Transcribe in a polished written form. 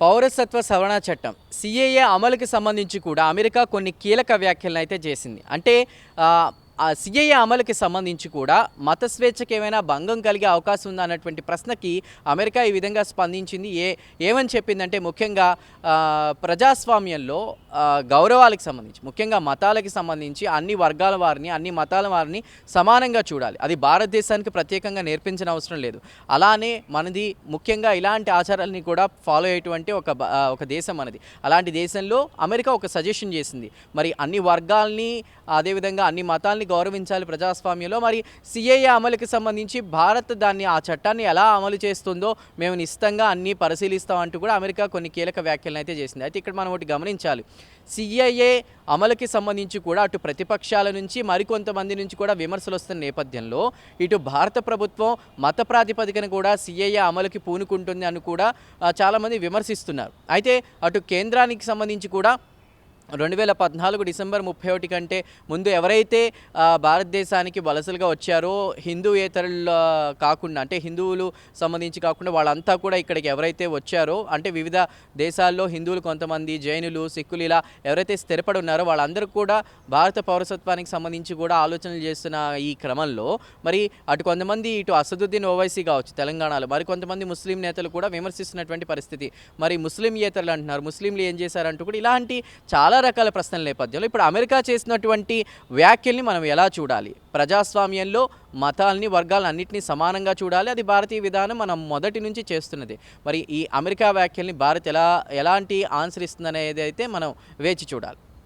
పౌరసత్వ సవరణ చట్టం సిఏఏ అమలుకి సంబంధించి కూడా అమెరికా కొన్ని కీలక వ్యాఖ్యలను అయితే చేసింది. అంటే ఆ సిఏఏ అమలుకి సంబంధించి కూడా మత స్వేచ్ఛకి ఏమైనా భంగం కలిగే అవకాశం ఉందా అన్నటువంటి ప్రశ్నకి అమెరికా ఈ విధంగా స్పందించింది. ఏమని చెప్పిందంటే ముఖ్యంగా ప్రజాస్వామ్యంలో గౌరవాలకు సంబంధించి ముఖ్యంగా మతాలకి సంబంధించి అన్ని వర్గాల వారిని అన్ని మతాల వారిని సమానంగా చూడాలి. అది భారతదేశానికి ప్రత్యేకంగా నేర్పించిన అవసరం లేదు. అలానే మనది ముఖ్యంగా ఇలాంటి ఆచారాలని కూడా ఫాలో అయ్యేటువంటి ఒక దేశం మనది. అలాంటి దేశంలో అమెరికా ఒక సజెషన్ చేసింది. మరి అన్ని వర్గాల్ని అదేవిధంగా అన్ని మతాల్ని గౌరవించాలి ప్రజాస్వామ్యంలో. మరి సిఏఏ అమలుకి సంబంధించి భారత్ ఆ చట్టాన్ని ఎలా అమలు చేస్తుందో మేము నిశ్చితంగా అన్నీ పరిశీలిస్తామంటూ కూడా అమెరికా కొన్ని కీలక వ్యాఖ్యలను అయితే చేసింది. అయితే ఇక్కడ మనం ఒకటి గమనించాలి. సిఏఏ అమలుకి సంబంధించి కూడా అటు ప్రతిపక్షాల నుంచి మరికొంతమంది నుంచి కూడా విమర్శలు వస్తున్న నేపథ్యంలో ఇటు భారత ప్రభుత్వం మత ప్రాతిపదికన కూడా సిఏఏ అమలుకి పూనుకుంటుంది అని కూడా చాలామంది విమర్శిస్తున్నారు. అయితే అటు కేంద్రానికి సంబంధించి కూడా 2014 డిసెంబర్ 31 కంటే ముందు ఎవరైతే భారతదేశానికి వలసలుగా వచ్చారో హిందూయేతరుల కాకుండా, అంటే హిందువులు సంబంధించి కాకుండా వాళ్ళంతా కూడా ఇక్కడికి ఎవరైతే వచ్చారో, అంటే వివిధ దేశాల్లో హిందువులు కొంతమంది, జైనులు, సిక్కులు ఇలా ఎవరైతే స్థిరపడి ఉన్నారో వాళ్ళందరూ కూడా భారత పౌరసత్వానికి సంబంధించి కూడా ఆలోచనలు చేస్తున్న ఈ క్రమంలో మరి అటు కొంతమంది ఇటు అసదుద్దీన్ ఓవైసీ కావచ్చు తెలంగాణలో, మరి కొంతమంది ముస్లిం నేతలు కూడా విమర్శిస్తున్నటువంటి పరిస్థితి. మరి ముస్లింయేతరులు అంటున్నారు, ముస్లింలు ఏం చేశారంటూ కూడా ఇలాంటి చాలా రకాల ప్రశ్నల నేపథ్యంలో ఇప్పుడు అమెరికా చేసినటువంటి వ్యాఖ్యల్ని మనం ఎలా చూడాలి? ప్రజాస్వామ్యంలో మతాల్ని వర్గాలను అన్నింటినీ సమానంగా చూడాలి. అది భారతీయ విధానం మనం మొదటి నుంచి చేస్తున్నది. మరి ఈ అమెరికా వ్యాఖ్యల్ని భారత్ ఎలాంటి ఆన్సర్ ఇస్తుందనేది అయితే మనం వేచి చూడాలి.